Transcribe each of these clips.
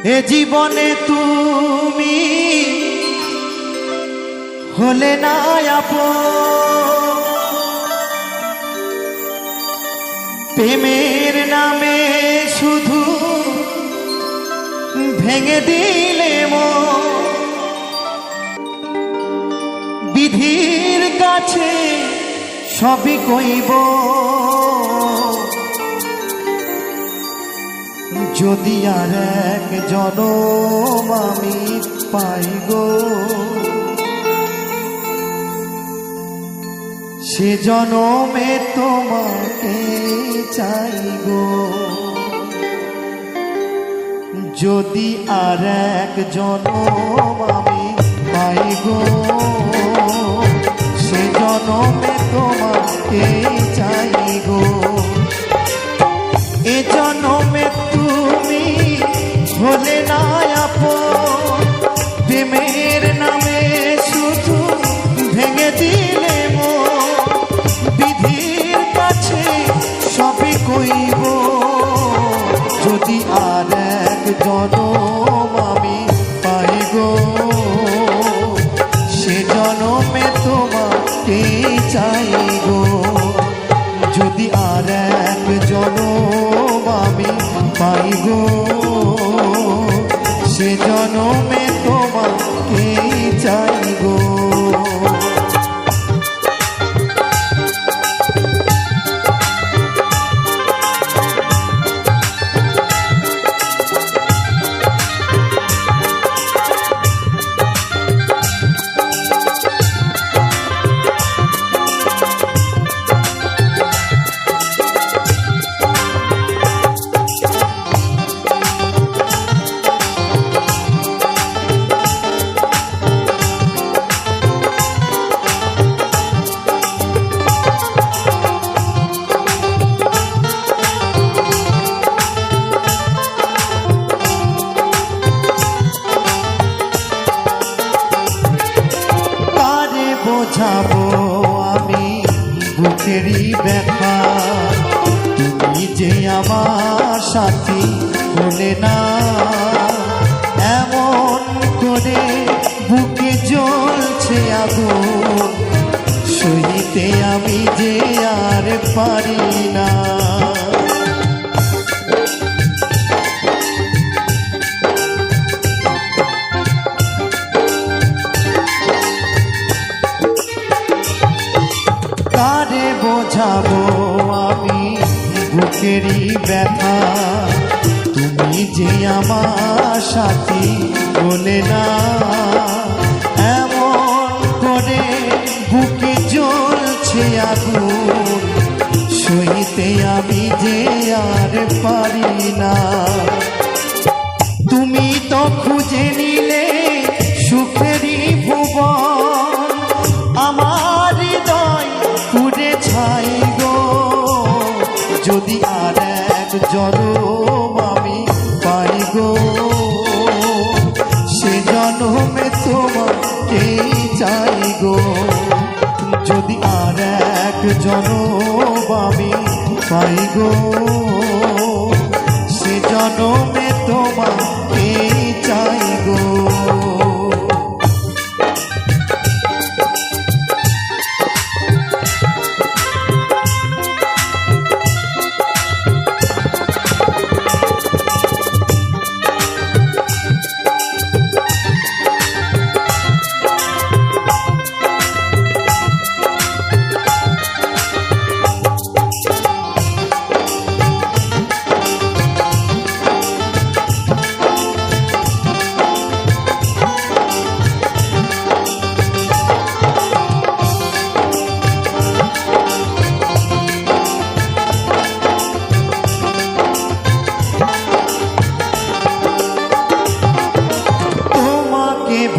এ জীবনে তুমি হলে না আপন, প্রেমের নামে শুধু ভেঙে দিলে মন। বিধির কাছে সবই কইব, যদি আর এক জনম আমি পাই গো, সে জনমে তোমাকে চাই গো। যদি আর এক জনম আমি পাই গো, সে জনমে তোমাকে চাই গো। এ জনমে তুমি হলে না আপন, প্রেমের নামে শুধু ভেঙে দিলে মন। বিধির কাছে সবই কইব, যদি আর এক জনম আমি পাই গো, সে জনমে তোমাকে চাই গো। যদি আর এক জনম আমি পাই গো, সে জনমে তোমাকে চাই গো। বোঝাবো আমি বুকেরই ব্যথা, তুমি যে আমার সাথী বলে না। এমন করে বুকে জ্বলছে আগুন, সইতে আমি যে আর পারি না। কারে বোঝাবো আমি বুকেরই ব্যথা, তুমি যে আমার সাথী বলে না। এমন করে বুকে জ্বলছে আগুন, সইতে আমি যে আর পারি না। তুমি তো খুঁজে নিলে সুখেরই ভুবন, আমার হৃদয় পুড়ে ছাই গো। যদি আর এক জনম আমি পাই গো, সে জনমে তোমাকে চাই গো। যদি আর এক জনম আমি পাই গো, সে জনমে তোমাকে চাই গো।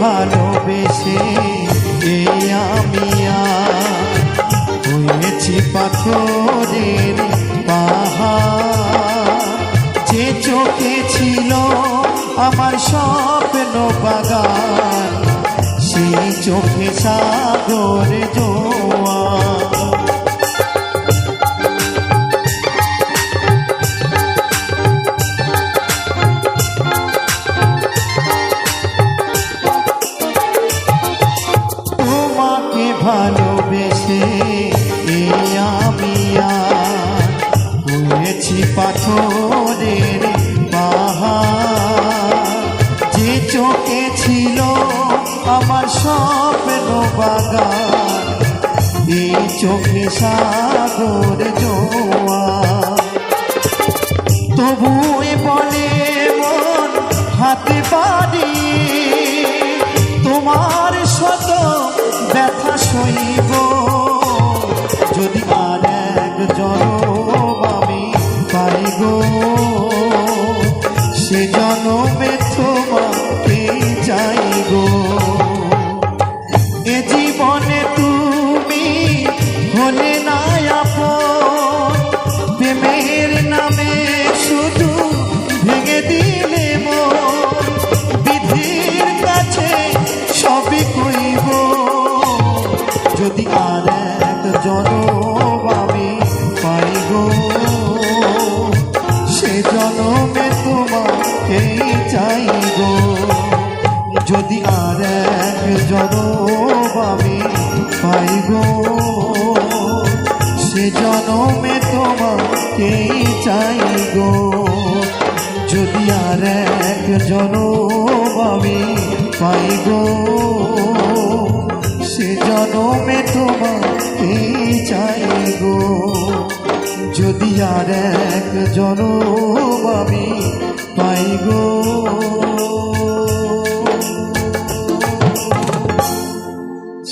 ভালোবেসে এই আমি হয়েছি পাথরের পাহাড়। যে চোখে ছিল আমার স্বপ্ন বাগান, সেই চোখে সাগর জোয়ার। দেখেছি পাথরের পাহাড়, যে চোখে ছিল আমার স্বপ্ন বাগান, এই চোখে সাগর জোয়ার। তবু বলে মন হাতে বাড়িয়ে তোমার শত ব্যথা সইব, যদি আর এক জনম আমি পাই গো, সে জনমে তোমাকে চাই গো। এ জীবনে তুমি হলে না আপন, প্রেমের নামে শুধু ভেঙে দিলে মন, বিধির কাছে সবই কইব, যদি আর এক জনম আমি পাই গো, সে জনমে তোমাকেই চাই গো, যদি আর এক জনম আমি পাই গো, সে জনমে তোমাকেই চাই গো, যদি আর এক জনম আমি পাই গো, সে জনমে তোমাকেই চাই গো, যদি আর এক জনম আমি পাই গো,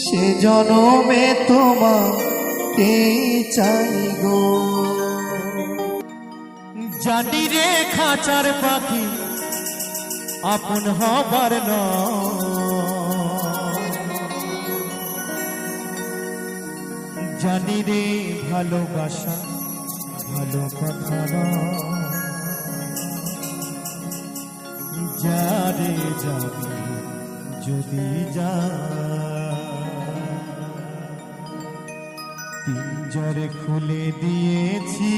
সে জনমে তোমাকে চাই গো। জানি রে খাঁচার পাখি আপন হবার নয়, জানি রে ভালোবাসা ভালো কথা নয়, যারে যাবে যদি যা, পিঞ্জরে খুলে দিয়েছি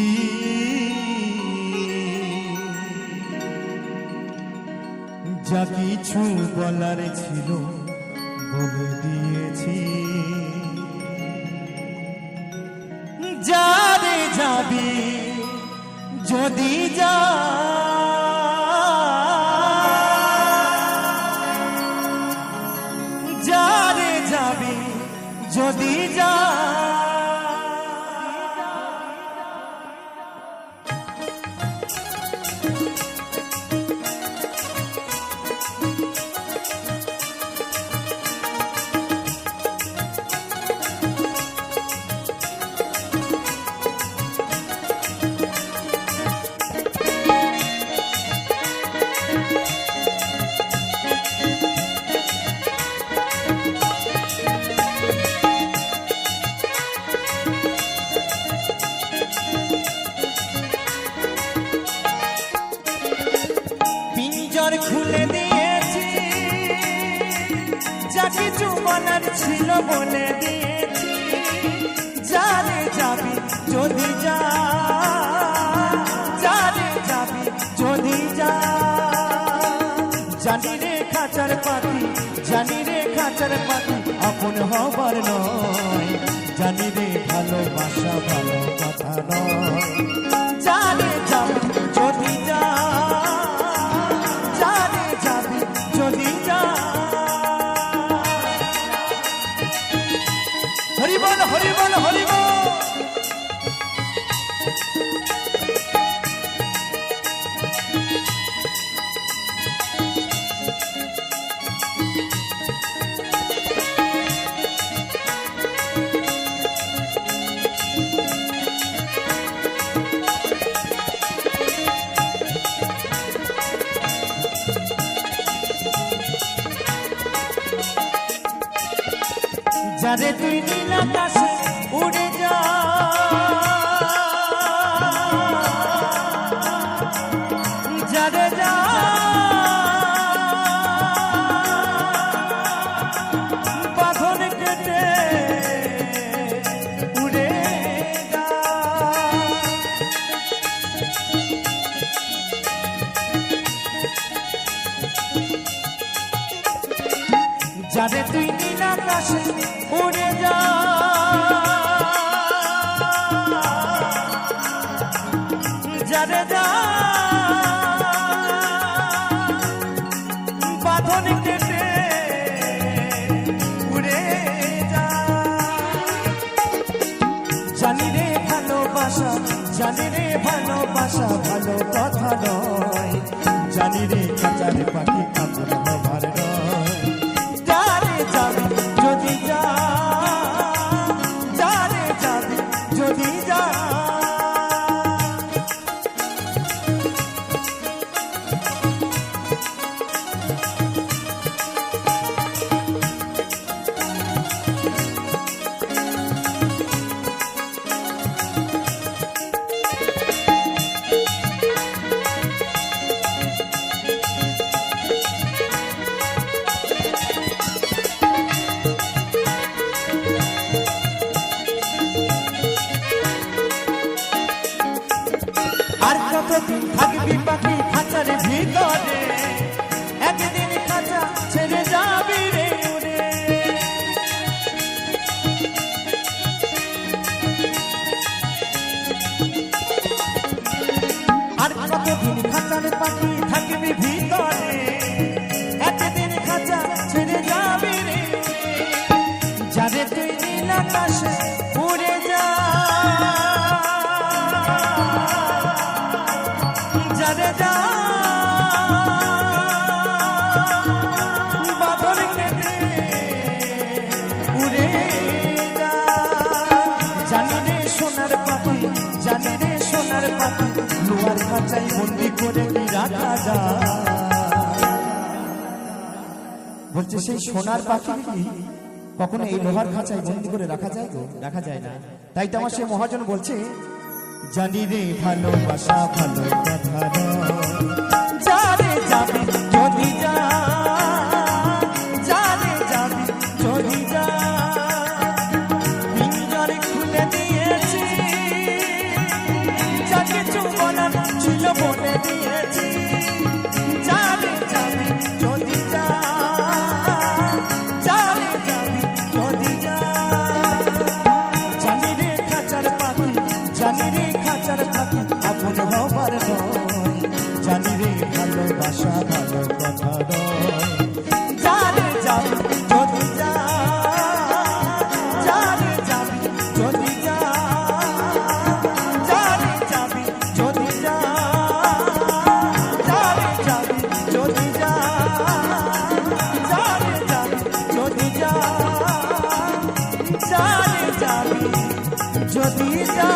যা কিছু বলার ছিল বলে দিয়েছি, যারে যাবি যদি যা, যারে যাবি যদি যা, খুলে দিয়েছি যা কিছু বলার ছিল বলে দিয়েছি, যারে যাবি যদি যা, যারে যাবি যদি যা, জানি রে খাঁচার পাখি, জানি রে খাঁচার পাখি আপন হবার নয়, জানি রে ভালোবাসা ভালো কথা নয়, যারে যাবি যদি যা, যদি যা, হরি বল হরি বল হরি বল। যারে তুই নীল আকাশে উড়ে যা, যারে যা বাঁধন কেটে উড়ে যা, যারে তুই নীল আকাশে উড়ে যা, যারে যা বাঁধন কেটে উড়ে যা জানি রে ভালোবাসা জানি রে ভালোবাসা ভালো কথা নয় জানি রে খাঁচার পাখি কাপড় হবার নয় যারে যাবি যদি যা যারে যাবি যদি যা আর কতদিন থাকবি পাখি খাঁচার ভিতরে একদিন খাঁচা ছেড়ে যাবি রে উড়ে আর কতদিন খাঁচার পাখি থাকবি ভিতরে একদিন খাঁচা ছেড়ে যাবি রে যারে তুই নীল আকাশে উড়ে যা যারে যা বাঁধন কেটে উড়ে যা জানি রে সোনার পাখি জানি রে সোনার পাখি লোহার খাঁচায় বন্দি করে কি রাখা যায় বলছে সেই সোনার পাখি কি কখনো এই লোহার খাঁচায় বন্দি করে রাখা যায় তো রাখা যায় না তাই তো আমার সে মহাজন বলছে জানি রে ভালোবাসা ভালো কথা যারে যাবি যদি যা যারে যাবি যদি যা পিঞ্জরে খুলে দিয়েছি যা কিছু বলার ছিল বলে দিয়েছি যারে যাবি যদি যা যারে যাবি যদি যা জানি রে খাঁচার পাখি জানি রে খাঁচার পাখি আপন হবার নয় জানি রে ভালোবাসা ভালো কথা নয় যারে যাবি যদি যা যারে যাবি যদি যা যারে যাবি যদি যা যারে যাবি যদি যা যারে যাবি যদি যা যারে যাবি যদি যা